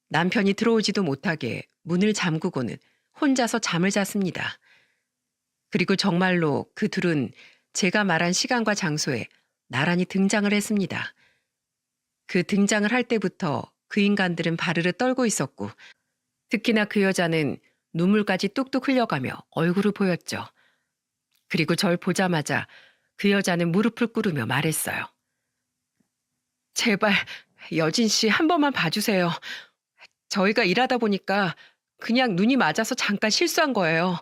남편이 들어오지도 못하게 문을 잠그고는 혼자서 잠을 잤습니다. 그리고 정말로 그 둘은 제가 말한 시간과 장소에 나란히 등장을 했습니다. 그 등장을 할 때부터 그 인간들은 바르르 떨고 있었고 특히나 그 여자는 눈물까지 뚝뚝 흘려가며 얼굴을 보였죠. 그리고 절 보자마자 그 여자는 무릎을 꿇으며 말했어요. 제발 여진 씨 한 번만 봐주세요. 저희가 일하다 보니까 그냥 눈이 맞아서 잠깐 실수한 거예요.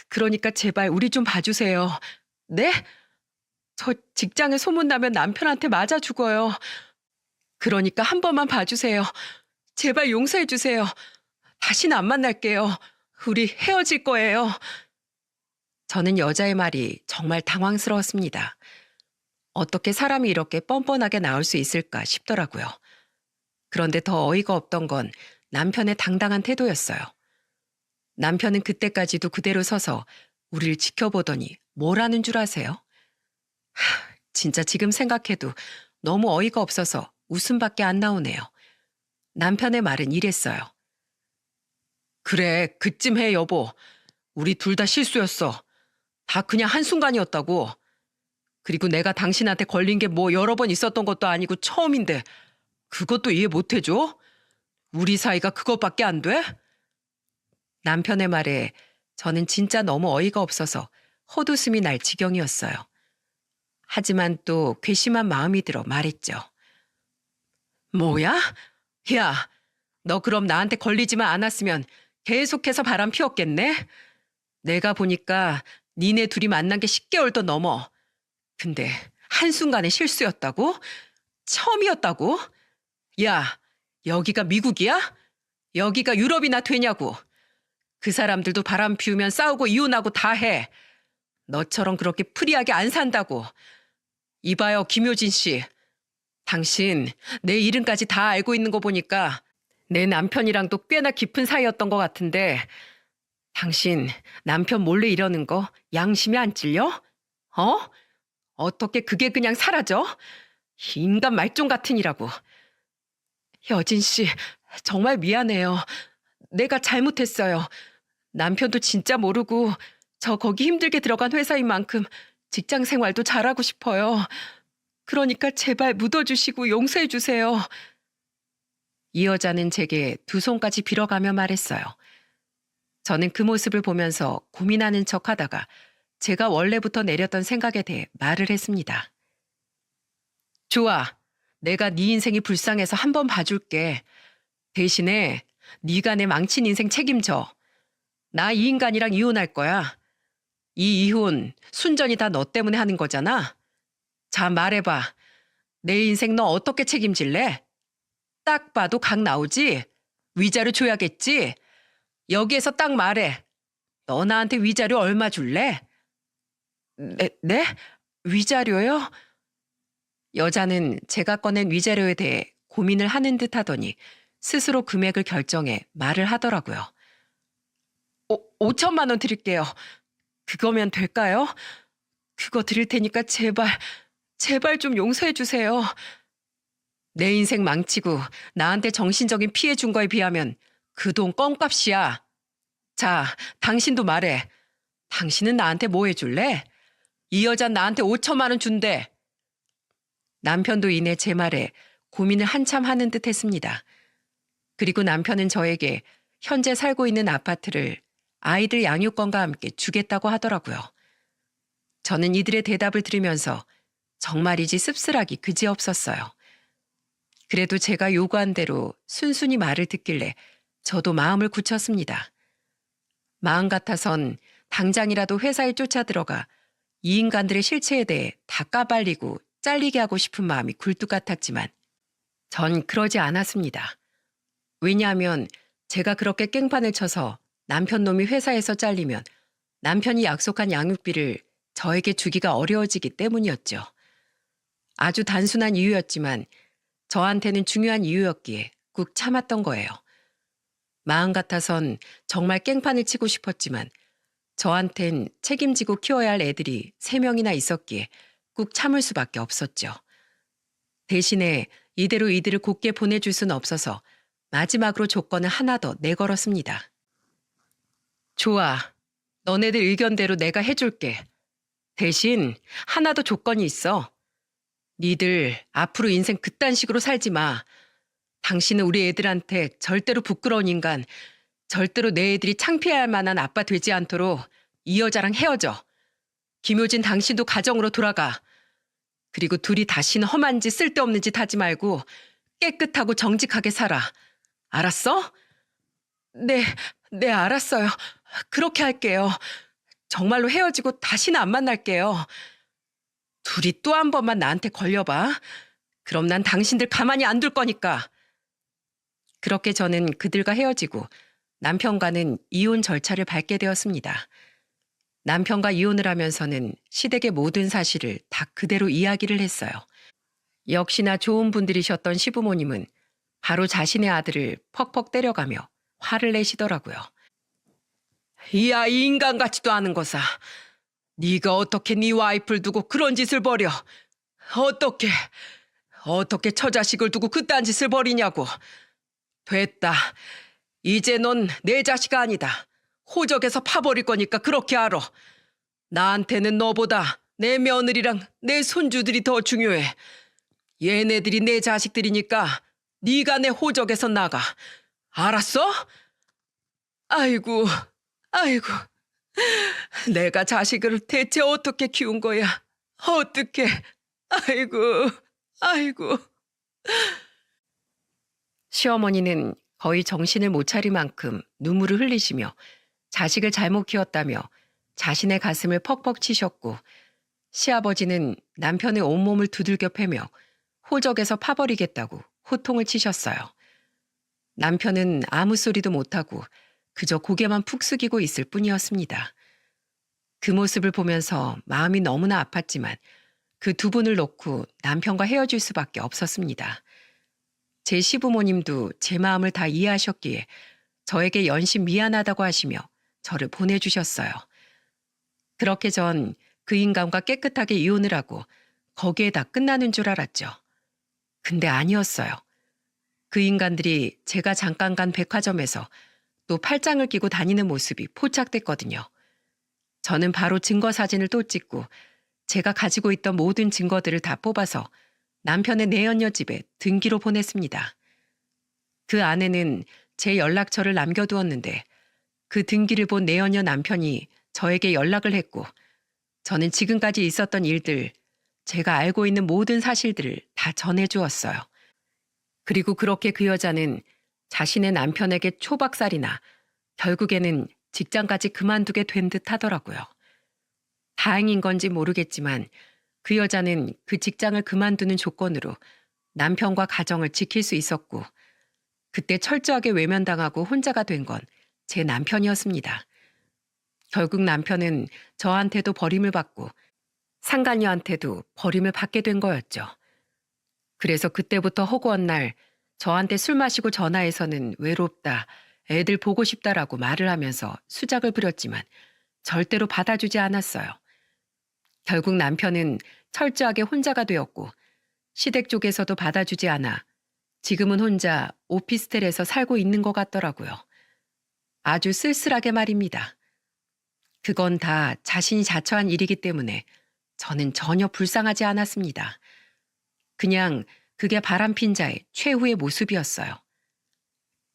그러니까 제발 우리 좀 봐주세요. 네? 저 직장에 소문나면 남편한테 맞아 죽어요. 그러니까 한 번만 봐주세요. 제발 용서해 주세요. 다시는 안 만날게요. 우리 헤어질 거예요. 저는 여자의 말이 정말 당황스러웠습니다. 어떻게 사람이 이렇게 뻔뻔하게 나올 수 있을까 싶더라고요. 그런데 더 어이가 없던 건 남편의 당당한 태도였어요. 남편은 그때까지도 그대로 서서 우리를 지켜보더니 뭘 하는 줄 아세요? 진짜 지금 생각해도 너무 어이가 없어서 웃음밖에 안 나오네요. 남편의 말은 이랬어요. 그래, 그쯤 해 여보. 우리 둘 다 실수였어. 다 그냥 한순간이었다고. 그리고 내가 당신한테 걸린 게 뭐 여러 번 있었던 것도 아니고 처음인데 그것도 이해 못 해줘? 우리 사이가 그것밖에 안 돼? 남편의 말에 저는 진짜 너무 어이가 없어서 헛웃음이 날 지경이었어요. 하지만 또 괘씸한 마음이 들어 말했죠. 뭐야? 야, 너 그럼 나한테 걸리지만 않았으면 계속해서 바람 피웠겠네? 내가 보니까 니네 둘이 만난 게 10개월도 넘어. 근데 한순간에 실수였다고? 처음이었다고? 야, 여기가 미국이야? 여기가 유럽이나 되냐고. 그 사람들도 바람 피우면 싸우고 이혼하고 다 해. 너처럼 그렇게 프리하게 안 산다고. 이봐요, 김효진 씨. 당신 내 이름까지 다 알고 있는 거 보니까 내 남편이랑도 꽤나 깊은 사이였던 것 같은데 당신 남편 몰래 이러는 거 양심이 안 찔려? 어? 어떻게 그게 그냥 사라져? 인간 말종 같으니라고. 여진 씨, 정말 미안해요. 내가 잘못했어요. 남편도 진짜 모르고 저 거기 힘들게 들어간 회사인 만큼 직장 생활도 잘하고 싶어요. 그러니까 제발 묻어주시고 용서해주세요. 이 여자는 제게 두 손까지 빌어가며 말했어요. 저는 그 모습을 보면서 고민하는 척 하다가 제가 원래부터 내렸던 생각에 대해 말을 했습니다. 좋아. 내가 네 인생이 불쌍해서 한번 봐줄게. 대신에 네가 내 망친 인생 책임져. 나 이 인간이랑 이혼할 거야. 이 이혼 순전히 다 너 때문에 하는 거잖아. 자, 말해봐. 내 인생 너 어떻게 책임질래? 딱 봐도 각 나오지? 위자료 줘야겠지? 여기에서 딱 말해. 너 나한테 위자료 얼마 줄래? 네? 위자료요? 여자는 제가 꺼낸 위자료에 대해 고민을 하는 듯 하더니 스스로 금액을 결정해 말을 하더라고요. 5천만 원 드릴게요. 그거면 될까요? 그거 드릴 테니까 제발 좀 용서해 주세요. 내 인생 망치고 나한테 정신적인 피해 준 거에 비하면 그 돈 껌값이야. 자, 당신도 말해. 당신은 나한테 뭐 해줄래? 이 여잔 나한테 5천만 원 준대. 남편도 이내 제 말에 고민을 한참 하는 듯 했습니다. 그리고 남편은 저에게 현재 살고 있는 아파트를 아이들 양육권과 함께 주겠다고 하더라고요. 저는 이들의 대답을 들으면서 정말이지 씁쓸하기 그지없었어요. 그래도 제가 요구한 대로 순순히 말을 듣길래 저도 마음을 굳혔습니다. 마음 같아선 당장이라도 회사에 쫓아 들어가 이 인간들의 실체에 대해 다 까발리고 잘리게 하고 싶은 마음이 굴뚝 같았지만 전 그러지 않았습니다. 왜냐하면 제가 그렇게 깽판을 쳐서 남편 놈이 회사에서 잘리면 남편이 약속한 양육비를 저에게 주기가 어려워지기 때문이었죠. 아주 단순한 이유였지만 저한테는 중요한 이유였기에 꾹 참았던 거예요. 마음 같아선 정말 깽판을 치고 싶었지만 저한텐 책임지고 키워야 할 애들이 3명이나 있었기에 꾹 참을 수밖에 없었죠. 대신에 이대로 이들을 곧게 보내줄 수는 없어서 마지막으로 조건을 하나 더 내걸었습니다. 좋아. 너네들 의견대로 내가 해줄게. 대신 하나 더 조건이 있어. 니들 앞으로 인생 그딴 식으로 살지 마. 당신은 우리 애들한테 절대로 부끄러운 인간, 절대로 내 애들이 창피할 만한 아빠 되지 않도록 이 여자랑 헤어져. 김효진 당신도 가정으로 돌아가. 그리고 둘이 다시는 험한 짓 쓸데없는 짓 하지 말고 깨끗하고 정직하게 살아. 알았어? 네, 알았어요. 그렇게 할게요. 정말로 헤어지고 다시는 안 만날게요. 둘이 또 한 번만 나한테 걸려봐. 그럼 난 당신들 가만히 안 둘 거니까. 그렇게 저는 그들과 헤어지고 남편과는 이혼 절차를 밟게 되었습니다. 남편과 이혼을 하면서는 시댁의 모든 사실을 다 그대로 이야기를 했어요. 역시나 좋은 분들이셨던 시부모님은 바로 자신의 아들을 퍽퍽 때려가며 화를 내시더라고요. 이 아이 인간 같지도 않은 거사. 네가 어떻게 네 와이프를 두고 그런 짓을 벌여. 어떻게 처자식을 두고 그딴 짓을 벌이냐고. 됐다. 이제 넌 내 자식 아니다. 호적에서 파버릴 거니까 그렇게 알아. 나한테는 너보다 내 며느리랑 내 손주들이 더 중요해. 얘네들이 내 자식들이니까 네가 내 호적에서 나가. 알았어? 아이고. 내가 자식을 대체 어떻게 키운 거야? 어떻게? 아이고. 시어머니는 거의 정신을 못 차릴 만큼 눈물을 흘리시며 자식을 잘못 키웠다며 자신의 가슴을 퍽퍽 치셨고 시아버지는 남편의 온몸을 두들겨 패며 호적에서 파버리겠다고 호통을 치셨어요. 남편은 아무 소리도 못하고 그저 고개만 푹 숙이고 있을 뿐이었습니다. 그 모습을 보면서 마음이 너무나 아팠지만 그 두 분을 놓고 남편과 헤어질 수밖에 없었습니다. 제 시부모님도 제 마음을 다 이해하셨기에 저에게 연신 미안하다고 하시며 저를 보내주셨어요. 그렇게 전 그 인간과 깨끗하게 이혼을 하고 거기에 다 끝나는 줄 알았죠. 근데 아니었어요. 그 인간들이 제가 잠깐 간 백화점에서 또 팔짱을 끼고 다니는 모습이 포착됐거든요. 저는 바로 증거 사진을 또 찍고 제가 가지고 있던 모든 증거들을 다 뽑아서 남편의 내연녀 집에 등기로 보냈습니다. 그 안에는 제 연락처를 남겨두었는데 그 등기를 본 내연녀 남편이 저에게 연락을 했고 저는 지금까지 있었던 일들, 제가 알고 있는 모든 사실들을 다 전해주었어요. 그리고 그렇게 그 여자는 자신의 남편에게 초박살이나 결국에는 직장까지 그만두게 된 듯 하더라고요. 다행인 건지 모르겠지만 그 여자는 그 직장을 그만두는 조건으로 남편과 가정을 지킬 수 있었고 그때 철저하게 외면당하고 혼자가 된 건 제 남편이었습니다. 결국 남편은 저한테도 버림을 받고 상간녀한테도 버림을 받게 된 거였죠. 그래서 그때부터 허구한 날 저한테 술 마시고 전화해서는 외롭다, 애들 보고 싶다라고 말을 하면서 수작을 부렸지만 절대로 받아주지 않았어요. 결국 남편은 철저하게 혼자가 되었고 시댁 쪽에서도 받아주지 않아 지금은 혼자 오피스텔에서 살고 있는 것 같더라고요. 아주 쓸쓸하게 말입니다. 그건 다 자신이 자처한 일이기 때문에 저는 전혀 불쌍하지 않았습니다. 그냥 그게 바람핀 자의 최후의 모습이었어요.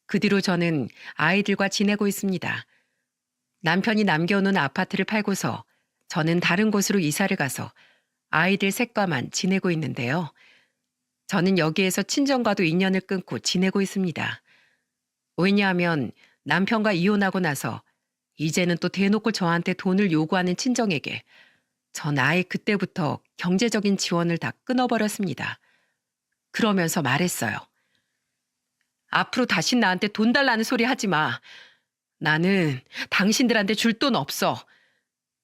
그 뒤로 저는 아이들과 지내고 있습니다. 남편이 남겨놓은 아파트를 팔고서 저는 다른 곳으로 이사를 가서 아이들 셋과만 지내고 있는데요. 저는 여기에서 친정과도 인연을 끊고 지내고 있습니다. 왜냐하면 남편과 이혼하고 나서 이제는 또 대놓고 저한테 돈을 요구하는 친정에게 전 아예 그때부터 경제적인 지원을 다 끊어버렸습니다. 그러면서 말했어요. 앞으로 다신 나한테 돈 달라는 소리 하지 마. 나는 당신들한테 줄 돈 없어.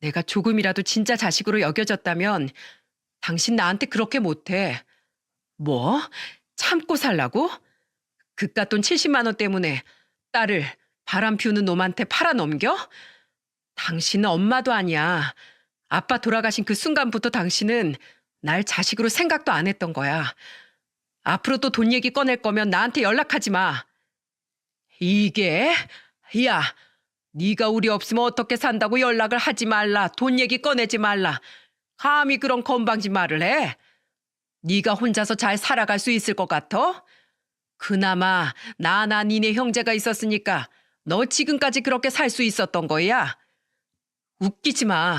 내가 조금이라도 진짜 자식으로 여겨졌다면 당신 나한테 그렇게 못해. 뭐? 참고 살라고? 그깟 돈 70만 원 때문에 딸을 바람 피우는 놈한테 팔아넘겨? 당신은 엄마도 아니야. 아빠 돌아가신 그 순간부터 당신은 날 자식으로 생각도 안 했던 거야. 앞으로 또 돈 얘기 꺼낼 거면 나한테 연락하지 마. 이게? 야, 네가 우리 없으면 어떻게 산다고 연락을 하지 말라. 돈 얘기 꺼내지 말라. 감히 그런 건방진 말을 해? 네가 혼자서 잘 살아갈 수 있을 것 같아? 그나마 나나 니네 형제가 있었으니까 너 지금까지 그렇게 살 수 있었던 거야. 웃기지 마.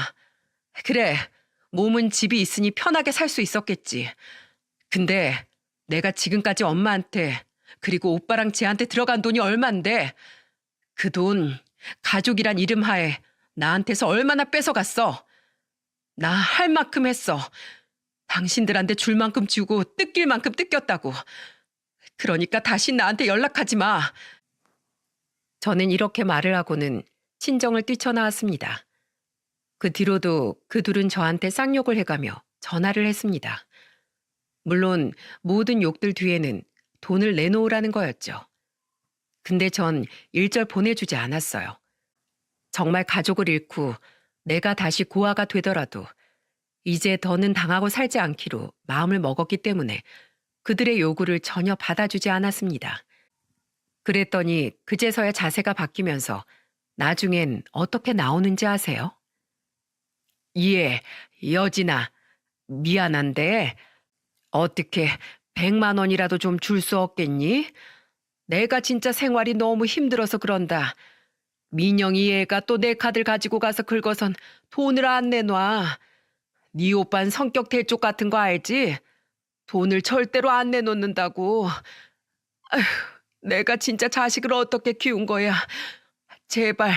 그래, 몸은 집이 있으니 편하게 살 수 있었겠지. 근데 내가 지금까지 엄마한테 그리고 오빠랑 쟤한테 들어간 돈이 얼만데 그 돈 가족이란 이름 하에 나한테서 얼마나 뺏어갔어. 나 할 만큼 했어. 당신들한테 줄 만큼 주고 뜯길 만큼 뜯겼다고. 그러니까 다시 나한테 연락하지 마. 저는 이렇게 말을 하고는 친정을 뛰쳐나왔습니다. 그 뒤로도 그 둘은 저한테 쌍욕을 해가며 전화를 했습니다. 물론 모든 욕들 뒤에는 돈을 내놓으라는 거였죠. 근데 전 일절 보내주지 않았어요. 정말 가족을 잃고 내가 다시 고아가 되더라도 이제 더는 당하고 살지 않기로 마음을 먹었기 때문에 그들의 요구를 전혀 받아주지 않았습니다. 그랬더니 그제서야 자세가 바뀌면서 나중엔 어떻게 나오는지 아세요? 예, 여진아, 미안한데 어떻게 100만 원이라도 좀 줄 수 없겠니? 내가 진짜 생활이 너무 힘들어서 그런다. 민영이 얘가 또 내 카드를 가지고 가서 긁어선 돈을 안 내놔. 네 오빤 성격 대쪽 같은 거 알지? 돈을 절대로 안 내놓는다고. 아휴, 내가 진짜 자식을 어떻게 키운 거야. 제발,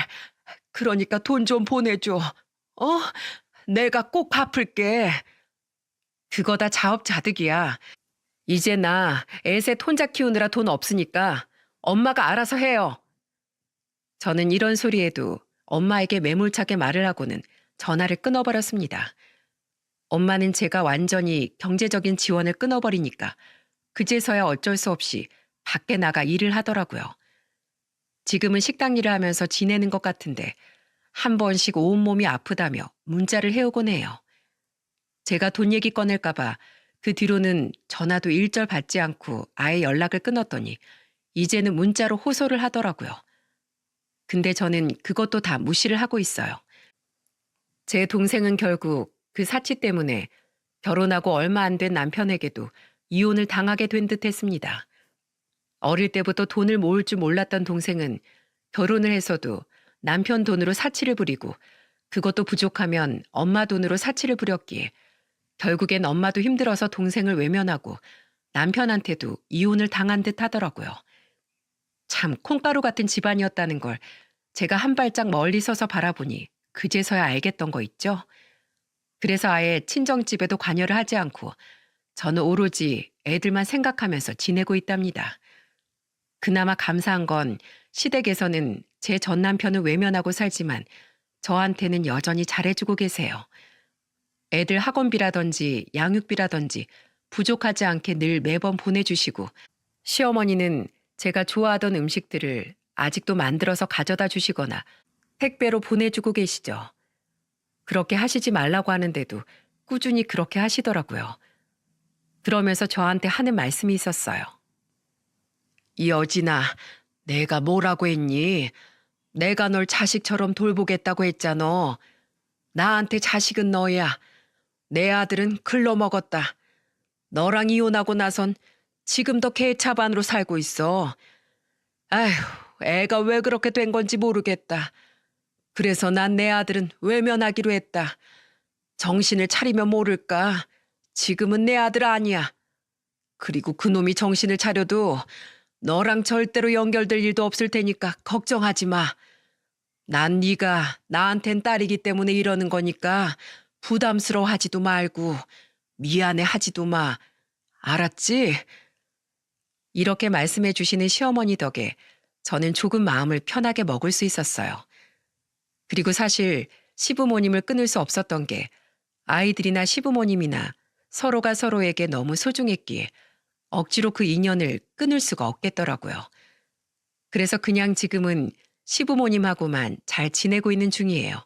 그러니까 돈 좀 보내줘. 어? 내가 꼭 갚을게. 그거 다 자업자득이야. 이제 나 애셋 혼자 키우느라 돈 없으니까 엄마가 알아서 해요. 저는 이런 소리에도 엄마에게 매몰차게 말을 하고는 전화를 끊어버렸습니다. 엄마는 제가 완전히 경제적인 지원을 끊어버리니까 그제서야 어쩔 수 없이 밖에 나가 일을 하더라고요. 지금은 식당 일을 하면서 지내는 것 같은데 한 번씩 온몸이 아프다며 문자를 해오곤 해요. 제가 돈 얘기 꺼낼까봐 그 뒤로는 전화도 일절 받지 않고 아예 연락을 끊었더니 이제는 문자로 호소를 하더라고요. 근데 저는 그것도 다 무시를 하고 있어요. 제 동생은 결국 그 사치 때문에 결혼하고 얼마 안 된 남편에게도 이혼을 당하게 된 듯 했습니다. 어릴 때부터 돈을 모을 줄 몰랐던 동생은 결혼을 해서도 남편 돈으로 사치를 부리고 그것도 부족하면 엄마 돈으로 사치를 부렸기에 결국엔 엄마도 힘들어서 동생을 외면하고 남편한테도 이혼을 당한 듯 하더라고요. 참 콩가루 같은 집안이었다는 걸 제가 한 발짝 멀리 서서 바라보니 그제서야 알겠던 거 있죠? 그래서 아예 친정집에도 관여를 하지 않고 저는 오로지 애들만 생각하면서 지내고 있답니다. 그나마 감사한 건 시댁에서는 제 전 남편을 외면하고 살지만 저한테는 여전히 잘해주고 계세요. 애들 학원비라든지 양육비라든지 부족하지 않게 늘 매번 보내주시고 시어머니는 제가 좋아하던 음식들을 아직도 만들어서 가져다 주시거나 택배로 보내주고 계시죠. 그렇게 하시지 말라고 하는데도 꾸준히 그렇게 하시더라고요. 그러면서 저한테 하는 말씀이 있었어요. 여진아, 내가 뭐라고 했니? 내가 널 자식처럼 돌보겠다고 했잖아. 나한테 자식은 너야. 내 아들은 글러먹었다. 너랑 이혼하고 나선 지금도 개차반으로 살고 있어. 아휴, 애가 왜 그렇게 된 건지 모르겠다. 그래서 난 내 아들은 외면하기로 했다. 정신을 차리면 모를까. 지금은 내 아들 아니야. 그리고 그놈이 정신을 차려도 너랑 절대로 연결될 일도 없을 테니까 걱정하지 마. 난 네가 나한텐 딸이기 때문에 이러는 거니까 부담스러워하지도 말고 미안해하지도 마. 알았지? 이렇게 말씀해 주시는 시어머니 덕에 저는 조금 마음을 편하게 먹을 수 있었어요. 그리고 사실 시부모님을 끊을 수 없었던 게 아이들이나 시부모님이나 서로가 서로에게 너무 소중했기에 억지로 그 인연을 끊을 수가 없겠더라고요. 그래서 그냥 지금은 시부모님하고만 잘 지내고 있는 중이에요.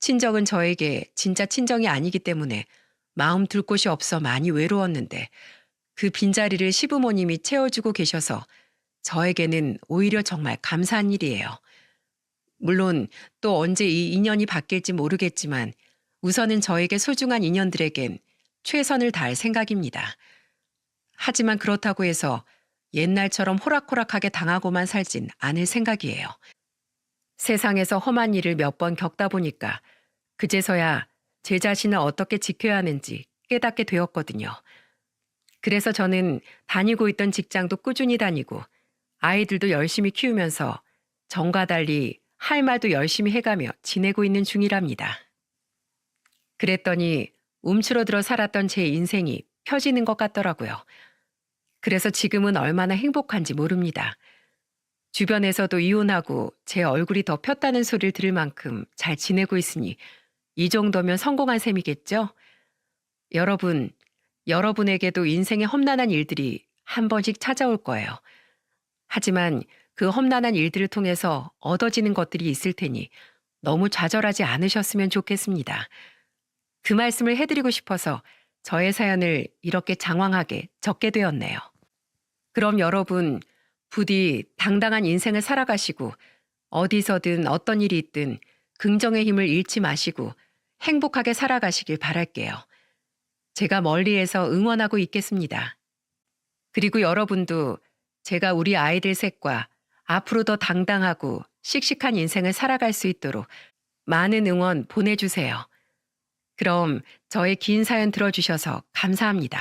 친정은 저에게 진짜 친정이 아니기 때문에 마음 둘 곳이 없어 많이 외로웠는데 그 빈자리를 시부모님이 채워주고 계셔서 저에게는 오히려 정말 감사한 일이에요. 물론 또 언제 이 인연이 바뀔지 모르겠지만 우선은 저에게 소중한 인연들에겐 최선을 다할 생각입니다. 하지만 그렇다고 해서 옛날처럼 호락호락하게 당하고만 살진 않을 생각이에요. 세상에서 험한 일을 몇 번 겪다 보니까 그제서야 제 자신을 어떻게 지켜야 하는지 깨닫게 되었거든요. 그래서 저는 다니고 있던 직장도 꾸준히 다니고 아이들도 열심히 키우면서 전과 달리 할 말도 열심히 해가며 지내고 있는 중이랍니다. 그랬더니 움츠러들어 살았던 제 인생이 펴지는 것 같더라고요. 그래서 지금은 얼마나 행복한지 모릅니다. 주변에서도 이혼하고 제 얼굴이 더 폈다는 소리를 들을 만큼 잘 지내고 있으니 이 정도면 성공한 셈이겠죠? 여러분, 여러분에게도 인생의 험난한 일들이 한 번씩 찾아올 거예요. 하지만 그 험난한 일들을 통해서 얻어지는 것들이 있을 테니 너무 좌절하지 않으셨으면 좋겠습니다. 그 말씀을 해드리고 싶어서 저의 사연을 이렇게 장황하게 적게 되었네요. 그럼 여러분, 부디 당당한 인생을 살아가시고 어디서든 어떤 일이 있든 긍정의 힘을 잃지 마시고 행복하게 살아가시길 바랄게요. 제가 멀리에서 응원하고 있겠습니다. 그리고 여러분도 제가 우리 아이들 셋과 앞으로 더 당당하고 씩씩한 인생을 살아갈 수 있도록 많은 응원 보내주세요. 그럼 저의 긴 사연 들어주셔서 감사합니다.